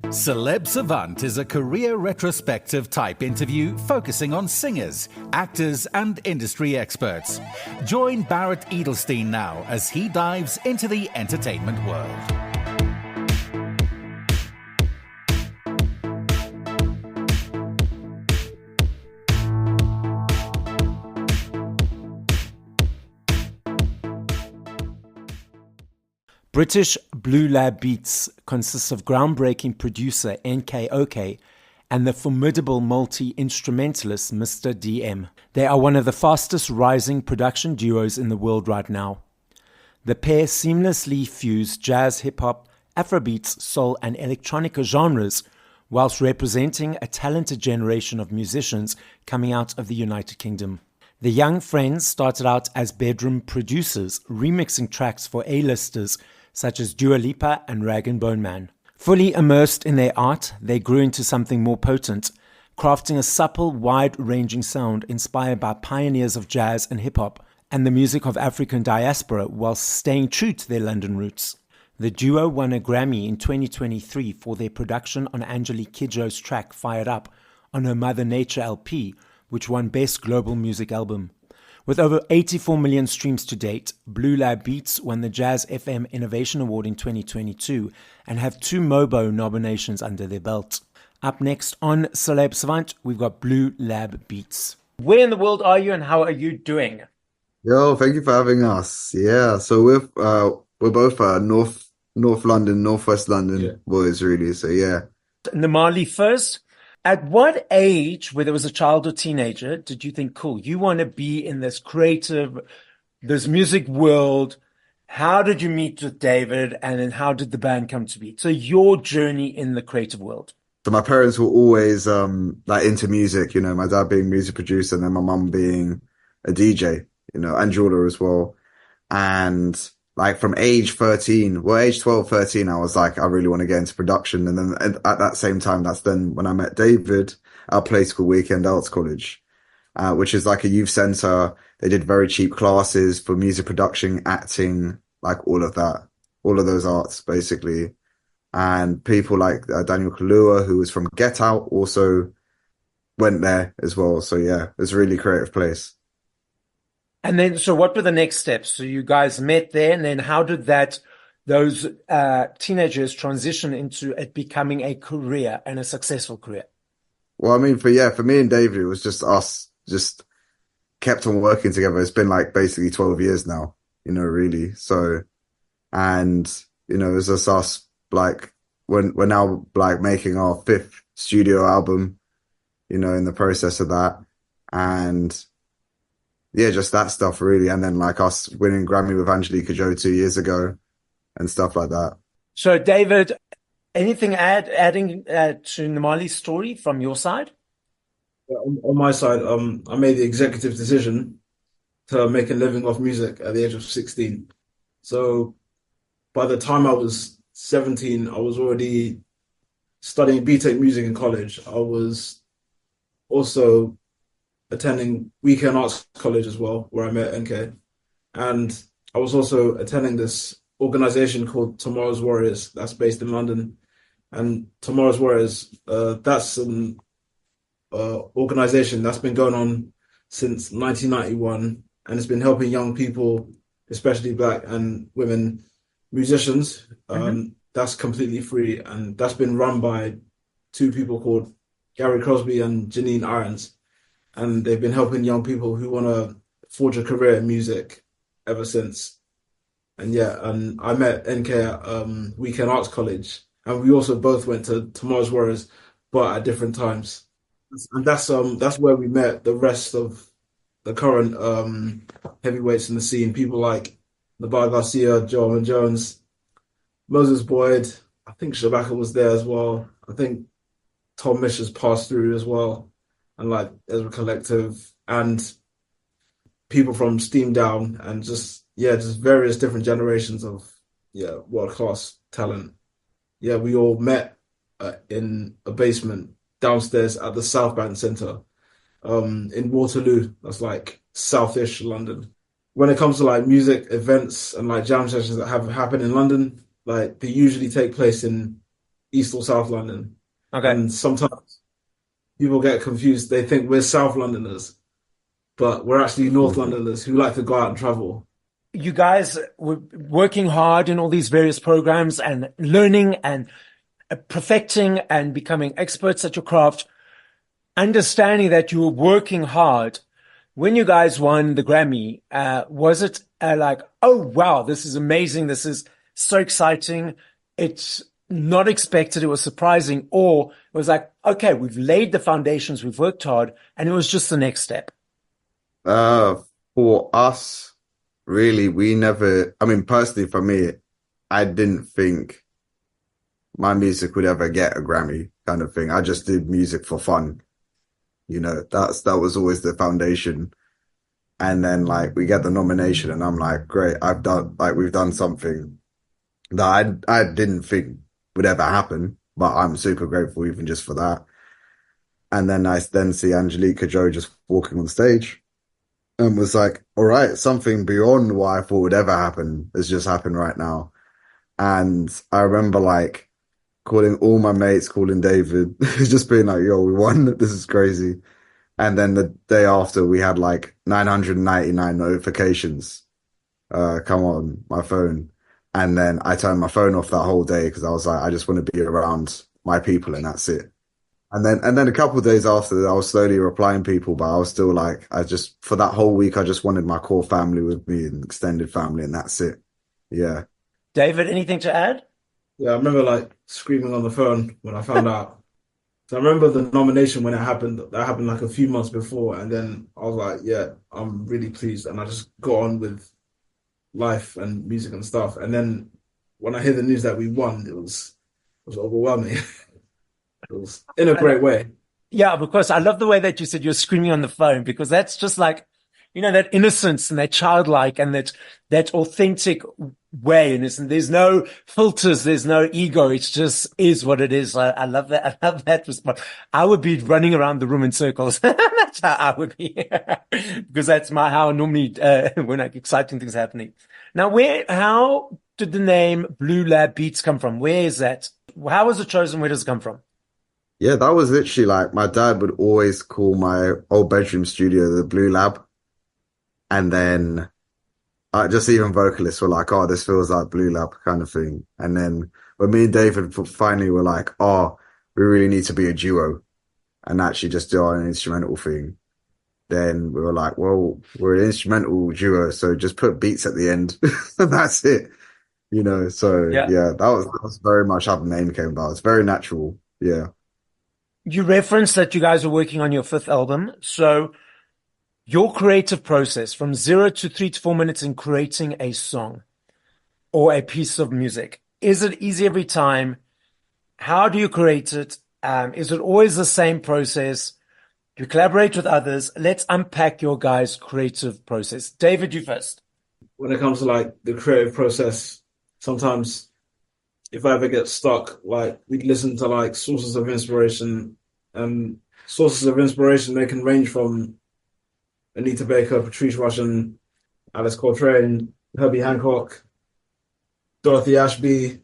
Celeb Savant is a career retrospective type interview focusing on singers, actors, and industry experts. Join Barrett Edelstein now as he dives into the entertainment world. British Blue Lab Beats consists of groundbreaking producer NKOK and the formidable multi-instrumentalist Mr. DM. They are one of the fastest rising production duos in the world right now. The pair seamlessly fuse jazz, hip-hop, Afrobeats, soul and electronica genres whilst representing a talented generation of musicians coming out of the United Kingdom. The young friends started out as bedroom producers, remixing tracks for A-listers such as Dua Lipa and Rag & Bone Man. Fully immersed in their art, they grew into something more potent, crafting a supple, wide-ranging sound inspired by pioneers of jazz and hip-hop and the music of African diaspora whilst staying true to their London roots. The duo won a Grammy in 2023 for their production on Angelique Kidjo's track Fired Up on her Mother Nature LP, which won Best Global Music Album. With over 84 million streams to date, Blue Lab Beats won the Jazz FM Innovation Award in 2022 and have 2 MOBO nominations under their belt. Up next on Celeb Savant, we've got Blue Lab Beats. Where in the world are you and how are you doing? Yo, thank you for having us. Yeah, so we're both North London, Northwest London boys, really. So yeah. Namali first. At what age, whether it was a child or teenager, did you think, cool, you want to be in this creative, this music world? How did you meet with David? And then how did the band come to be? So your journey in the creative world. So my parents were always like into music, you know, my dad being a music producer and then my mum being a DJ, you know, and jeweler as well. And like from age 13, well, age 12, 13, I was like, I really want to get into production. And then at that same time, that's then when I met David at a place called Weekend Arts College, which is like a youth center. They did very cheap classes for music production, acting, like all of that, all of those arts basically. And people like Daniel Kaluuya, who was from Get Out, also went there as well. So yeah, it was a really creative place. And then, so what were the next steps? So you guys met there, and then how did those teenagers transition into it becoming a career and a successful career? Well, I mean, for me and David, it was just us, just kept on working together. It's been like basically 12 years now, you know, really. So, and, you know, it's just us, like, we're now like making our 5th studio album, you know, in the process of that. And yeah, just that stuff really. And then like us winning Grammy with Angelique Kidjo 2 years ago and stuff like that. So David, anything adding to Namali's story from your side? Yeah, on my side, I made the executive decision to make a living off music at the age of 16. So by the time I was 17, I was already studying BTEC music in college. I was also attending Weekend Arts College as well, where I met NK. And I was also attending this organization called Tomorrow's Warriors that's based in London. And Tomorrow's Warriors, that's an organization that's been going on since 1991. And it's been helping young people, especially Black and women musicians. That's completely free. And that's been run by 2 people called Gary Crosby and Janine Irons. And they've been helping young people who want to forge a career in music ever since. And yeah, and I met NK at Weekend Arts College, and we also both went to Tomorrow's Warriors, but at different times. And that's where we met the rest of the current heavyweights in the scene. People like Nabar Garcia, Joe Jones, Moses Boyd. I think Shabaka was there as well. I think Tom Mish has passed through as well. And like Ezra Collective and people from Steam Down and just various different generations of world-class talent. Yeah, we all met in a basement downstairs at the South Bank Centre in Waterloo. That's like Southish London. When it comes to like music events and like jam sessions that have happened in London, like they usually take place in East or South London. Okay. And sometimes people get confused. They think we're South Londoners, but we're actually North Mhm. Londoners who like to go out and travel. You guys were working hard in all these various programs and learning and perfecting and becoming experts at your craft, understanding that you were working hard. When you guys won the Grammy, was it like, oh, wow, this is amazing. This is so exciting. It's not expected. It was surprising. Or it was like, okay, we've laid the foundations. We've worked hard. And it was just the next step. Uh, for us, really, we never, I mean, personally for me, I didn't think my music would ever get a Grammy kind of thing. I just did music for fun. That was always the foundation. And then like we get the nomination and I'm like, great, we've done something that I didn't think would ever happen, but I'm super grateful even just for that. And then I then see Angelique Kidjo just walking on stage and was like, all right, something beyond what I thought would ever happen has just happened right now. And I remember like calling all my mates, calling David, just being like, yo, we won. This is crazy. And then the day after we had like 999 notifications come on my phone. And then I turned my phone off that whole day because I was like, I just want to be around my people and that's it. And then a couple of days after that, I was slowly replying people, but I was still like, for that whole week, I just wanted my core family with me and extended family and that's it. Yeah. David, anything to add? Yeah, I remember like screaming on the phone when I found out. So I remember the nomination when it happened. That happened like a few months before, and then I was like, "Yeah, I'm really pleased," and I just got on with life and music and stuff. And then when I hear the news that we won, it was overwhelming. It was in a great way. Yeah, because I love the way that you said you're screaming on the phone because that's just like, that innocence and that childlike and that authentic way. And there's no filters. There's no ego. It just is what it is. I love that. I love that response. I would be running around the room in circles. That's how I would be because that's how I normally, when exciting things are happening. Now, how did the name Blue Lab Beats come from? Where is that? How was it chosen? Where does it come from? Yeah, that was literally like my dad would always call my old bedroom studio the Blue Lab. And then just even vocalists were like, oh, this feels like Blue Lab kind of thing. And then when me and David finally were like, oh, we really need to be a duo and actually just do our own instrumental thing. Then we were like, well, we're an instrumental duo, so just put beats at the end. And that's it. So Yeah. yeah, that was very much how the name came about. It's very natural. Yeah. You referenced that you guys are working on your fifth album. So your creative process from 0 to 3 to 4 minutes in creating a song or a piece of music, is it easy every time? How do you create it? Is it always the same process? Do you collaborate with others? Let's unpack your guys' creative process. David, you first. When it comes to like the creative process, sometimes if I ever get stuck, like we listen to like sources of inspiration. Sources of inspiration, they can range from Anita Baker, Patrice Rushen, Alice Coltrane, Herbie Hancock, Dorothy Ashby,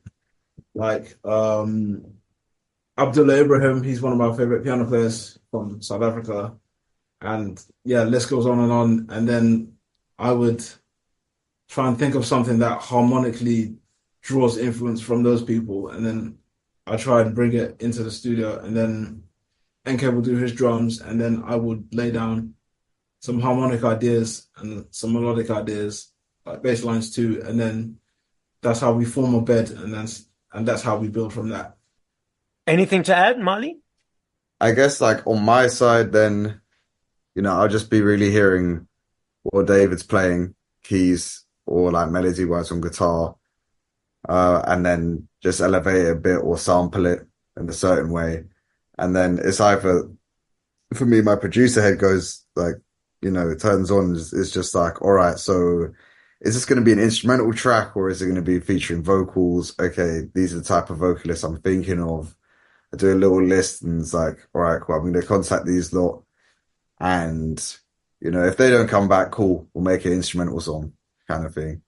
like Abdullah Ibrahim. He's one of my favorite piano players from South Africa. And yeah, list goes on and on. And then I would try and think of something that harmonically draws influence from those people. And then I try and bring it into the studio. And then NK will do his drums. And then I would lay down some harmonic ideas and some melodic ideas, like bass lines too. And then that's how we form a bed. And that's how we build from that. Anything to add, Marley? I guess like on my side, then, I'll just be really hearing what David's playing, keys or like melody wise on guitar, and then just elevate it a bit or sample it in a certain way. And then it's either, for me, my producer head goes like, it turns on, it's just like, all right, so is this going to be an instrumental track or is it going to be featuring vocals? Okay, these are the type of vocalists I'm thinking of. I do a little list and it's like, all right, cool, I'm going to contact these lot. And, if they don't come back, cool, we'll make an instrumental song kind of thing.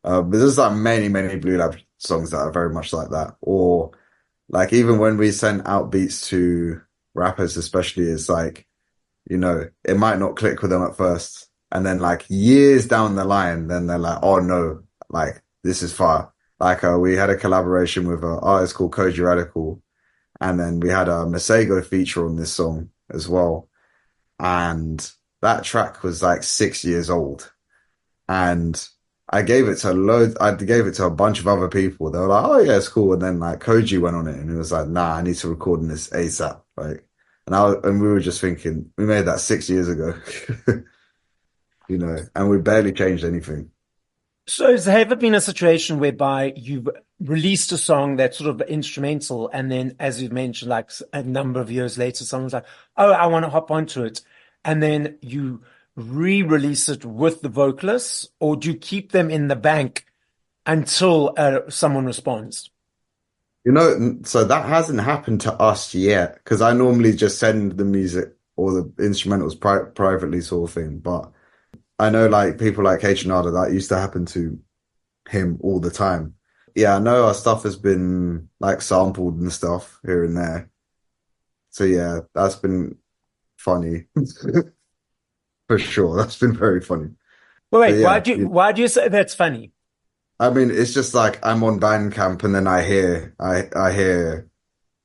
But there's like many, many Blue Lab songs that are very much like that. Or like even when we send out beats to rappers, especially, it's like, it might not click with them at first. And then like years down the line, then they're like, oh no, like this is fire. Like we had a collaboration with an artist called Koji Radical, and then we had a Masego feature on this song as well. And that track was like 6 years old. And I gave it to a bunch of other people. They were like, oh yeah, it's cool. And then like Koji went on it and he was like, nah, I need to record on this ASAP. Like, and we were just thinking, we made that 6 years ago, and we barely changed anything. So has there ever been a situation whereby you've released a song that's sort of instrumental, and then, as you've mentioned, like a number of years later, someone's like, oh, I want to hop onto it. And then you re-release it with the vocalists, or do you keep them in the bank until someone responds? So that hasn't happened to us yet, because I normally just send the music or the instrumentals privately sort of thing. But I know like people like H and R, that used to happen to him all the time. Yeah, I know our stuff has been like sampled and stuff here and there. So yeah, that's been funny. For sure. That's been very funny. Well, wait, yeah, why do you say that's funny? I mean, it's just like I'm on Bandcamp and then I hear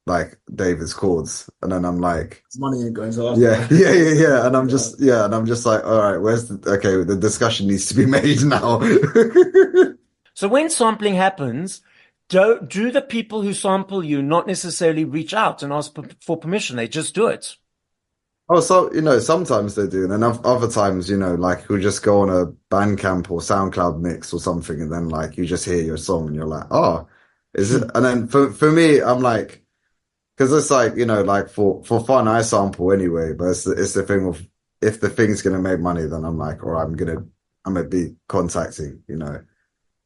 like David's chords, and then I'm like, Money ain't going to last. Yeah. And I'm just like, all right, the discussion needs to be made now. So when sampling happens, do the people who sample you not necessarily reach out and ask for permission? They just do it. Oh, so, sometimes they do. And then other times, like we'll just go on a Bandcamp or SoundCloud mix or something. And then like, you just hear your song and you're like, oh, is it? And then for me, I'm like, cause it's like, like for fun, I sample anyway, but it's the thing of, if the thing's going to make money, then I'm like, or I'm going to be contacting,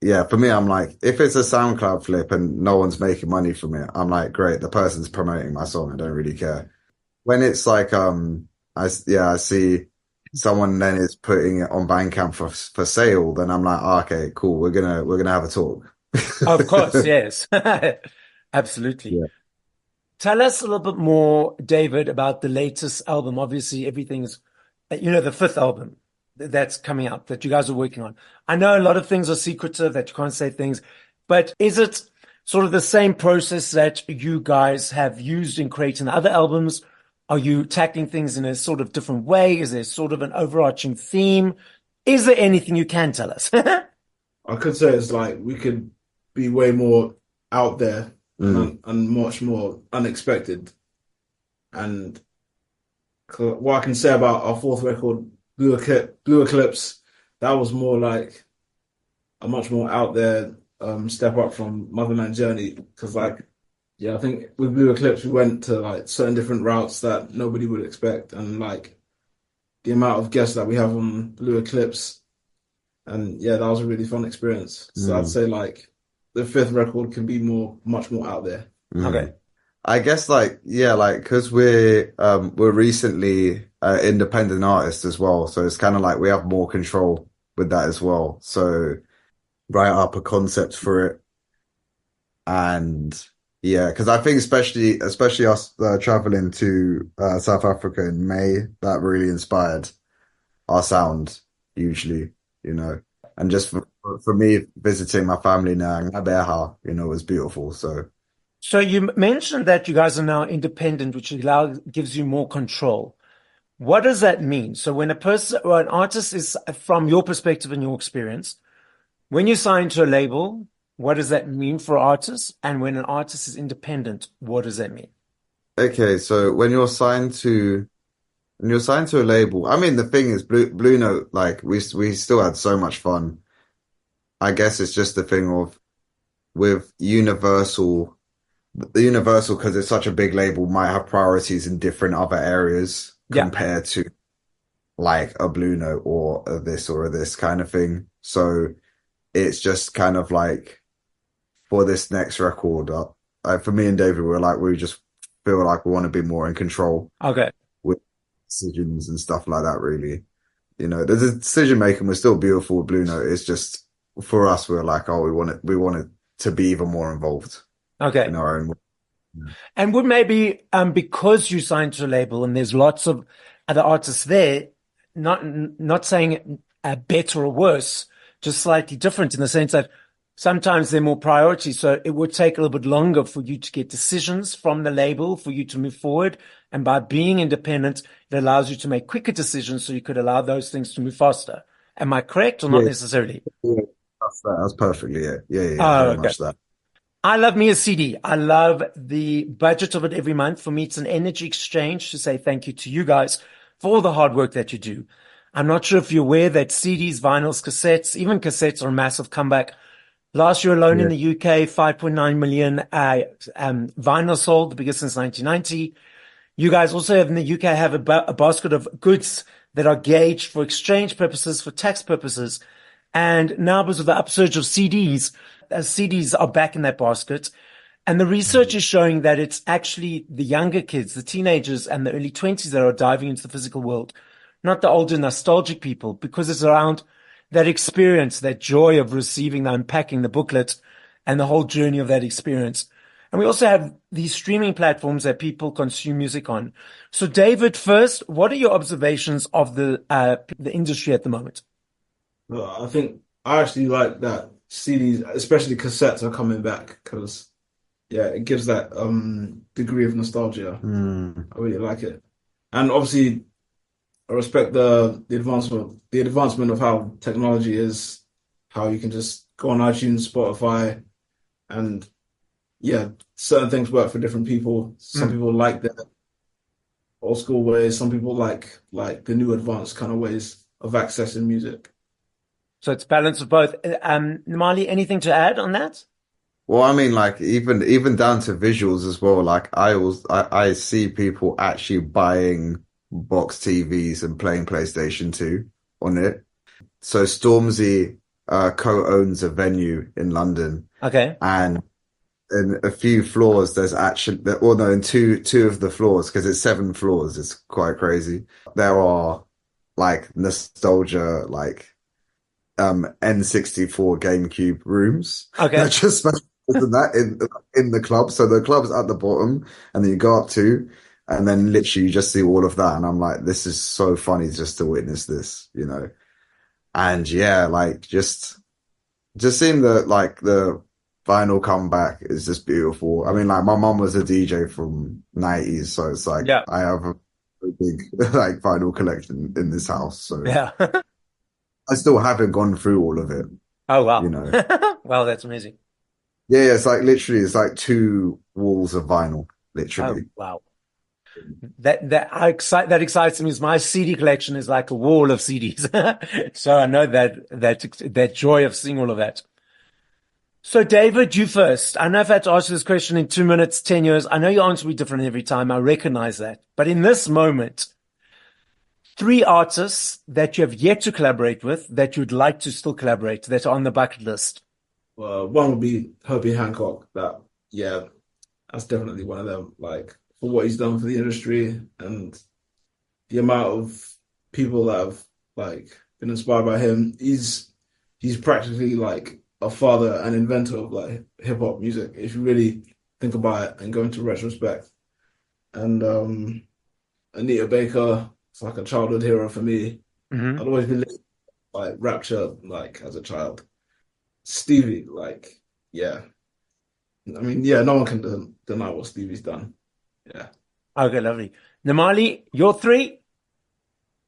Yeah, for me, I'm like, if it's a SoundCloud flip and no one's making money from it, I'm like, great, the person's promoting my song. I don't really care. When it's like, I see someone then is putting it on Bandcamp for sale, then I'm like, oh, okay, cool. We're gonna have a talk. Of course, yes. Absolutely. Yeah. Tell us a little bit more, David, about the latest album. Obviously, everything's, the fifth album that's coming out that you guys are working on. I know a lot of things are secretive, that you can't say things, but is it sort of the same process that you guys have used in creating other albums? Are you tackling things in a sort of different way? Is there sort of an overarching theme? Is there anything you can tell us? I could say it's like we could be way more out there and much more unexpected. And what I can say about our fourth record, Blue Eclipse, that was more like a much more out there step up from Motherland Journey. Because I think with Blue Eclipse, we went to like certain different routes that nobody would expect. And like the amount of guests that we have on Blue Eclipse, and yeah, that was a really fun experience. So I'd say like the fifth record can be much more out there. Okay. I guess because we're recently independent artists as well, so it's kind of like we have more control with that as well. So write up a concept for it, and yeah, because I think especially us traveling to South Africa in May, that really inspired our sound hugely, and just for me visiting my family now in Ngabeha, was beautiful. So you mentioned that you guys are now independent, which gives you more control. What does that mean? So when a person or an artist is, from your perspective and your experience, when you sign to a label, what does that mean for artists? And when an artist is independent, what does that mean? Okay, so when you're signed to a label, I mean, the thing is, Blue Note, like we still had so much fun. I guess it's just the thing of with Universal, because it's such a big label, might have priorities in different other areas compared to like a Blue Note or a this kind of thing. So it's just kind of like for this next record, for me and David, we just feel like we want to be more in control. Okay. With decisions and stuff like that, really. The decision making was still beautiful with Blue Note. It's just for us, we're like, oh, we want it to be even more involved. Okay. In our own way. And would maybe, because you signed to a label and there's lots of other artists there, not saying better or worse, just slightly different in the sense that sometimes they're more priority. So it would take a little bit longer for you to get decisions from the label for you to move forward. And by being independent, it allows you to make quicker decisions so you could allow those things to move faster. Am I correct or not Yeah, necessarily? yeah, that's perfectly it. Yeah, yeah, Oh, very okay. much that. I love me a CD. I love the budget of it every month. For me, it's an energy exchange to say thank you to you guys for all the hard work that you do. I'm not sure if you're aware that CDs, vinyls, cassettes, even cassettes are a massive comeback. Last year alone in Yeah, the UK, 5.9 million vinyl sold, the biggest since 1990. You guys also have in the UK have a basket of goods that are gauged for exchange purposes, for tax purposes. And now because of the upsurge of CDs, CDs are back in that basket. And the research is showing that it's actually the younger kids, the teenagers and the early 20s that are diving into the physical world, not the older nostalgic people, because it's around that experience, that joy of receiving, the unpacking the booklet and the whole journey of that experience. And we also have these streaming platforms that people consume music on. So David, first, what are your observations of the industry at the moment? I think I actually like that CDs, especially cassettes, are coming back because yeah, it gives that degree of nostalgia. mm, I really like it, and obviously I respect the advancement of how technology is, how you can just go on iTunes, Spotify, and yeah, certain things work for different people. Some Mm. people like the old school ways. Some people like the new advanced kind of ways of accessing music. So it's balance of both. Namali, anything to add on that? well, I mean, like even down to visuals as well. Like I see people actually buying box TVs and playing PlayStation 2 on it. So Stormzy co-owns a venue in London, Okay. and in a few floors there's actually, well, no, in two of the floors, because it's 7 floors. It's quite crazy. There are like nostalgia, like N64 GameCube rooms that Okay. just specialize in that in the club. So the club's at the bottom, and then you go up to, and then literally you just see all of that. And I'm like, this is so funny just to witness this, you know. And yeah, like just seeing the vinyl comeback is just beautiful. I mean, like my mom was a DJ from '90s, so it's like Yeah. I have a very big like vinyl collection in this house. So Yeah. I still haven't gone through all of it, Oh, you wow. know. Wow, that's amazing. Yeah, yeah, it's like literally, it's like 2 walls of vinyl, Oh, literally. wow. That excites me is my CD collection is like a wall of CDs. So I know that joy of seeing all of that. So David, you first. I know if I had to ask you this question in 2 minutes, 10 years, I know your answer will be different every time. I recognize that. But in this moment, three artists that you have yet to collaborate with that you'd like to still collaborate that are on the bucket list. One would be Herbie Hancock. Yeah, that's definitely one of them. Like for what he's done for the industry and the amount of people that have like been inspired by him. He's practically like a father and inventor of like hip hop music, if you really think about it and go into retrospect. And Anita Baker, it's like a childhood hero for me. Hmm. I'd always been listening to, like Rapture like as a child. Stevie, like yeah. I mean, yeah, no one can deny what Stevie's done. Yeah. Okay, lovely. Namali, your three?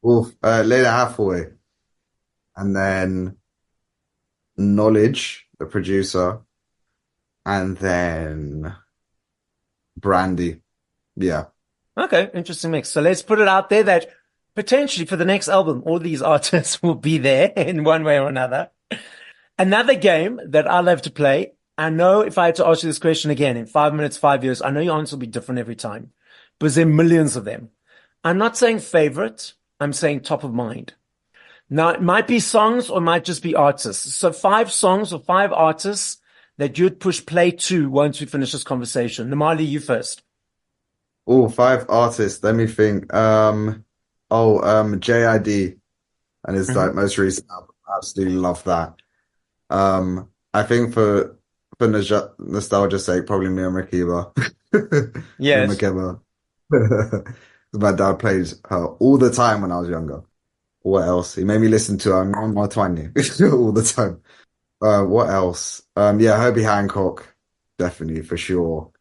Oof, Later Hathaway, and then Knowledge, the producer, and then Brandy. Yeah. Okay, interesting mix. So let's put it out there that potentially for the next album, all these artists will be there in one way or another. Another game that I love to play. I know if I had to ask you this question again in 5 minutes, 5 years, I know your answer will be different every time because there are millions of them. I'm not saying favorite. I'm saying top of mind. Now, it might be songs or it might just be artists. So 5 songs or 5 artists that you'd push play to once we finish this conversation. Namali, you first. Oh, 5 artists. Let me think. JID and his Hmm. like most recent album. I absolutely love that. I think for for nostalgia's sake, probably Mia Makeba. Mia Yes. Makeba. My dad played her all the time when I was younger. What else? He made me listen to my Twine all the time. What else? Yeah, Herbie Hancock, definitely for sure.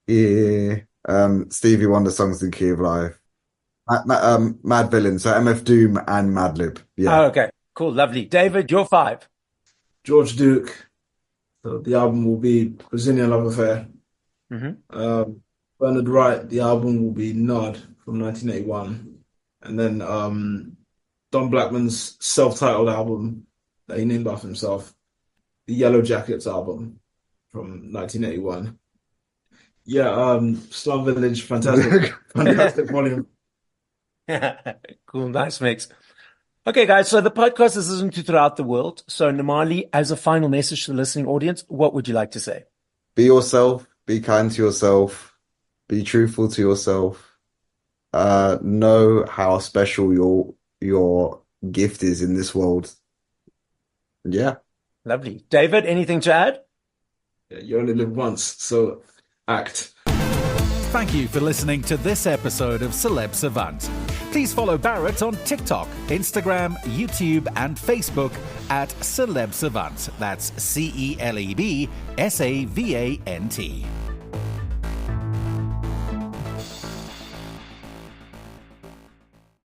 Yeah. Stevie Wonder songs in Key of Life. Mad Villain, so MF Doom and Madlib. Oh, Yeah. okay. Cool. Lovely. David, your five. George Duke. So the album will be Brazilian Love Affair. Bernard Wright, the album will be Nod from 1981. And then Don Blackman's self-titled album that he named after himself, the Yellow Jackets album from 1981. Yeah, Slum Village, fantastic, fantastic volume. Cool. Nice mix. Okay, guys. So the podcast is listened to throughout the world. So Namali, as a final message to the listening audience, what would you like to say? Be yourself, be kind to yourself, be truthful to yourself. Know how special your gift is in this world. Yeah. Lovely. David, anything to add? Yeah, you only live once, so act. Thank you for listening to this episode of Celeb Savant. Please follow Barrett on TikTok, Instagram, YouTube, and Facebook at Celeb Savant. That's CelebSavant.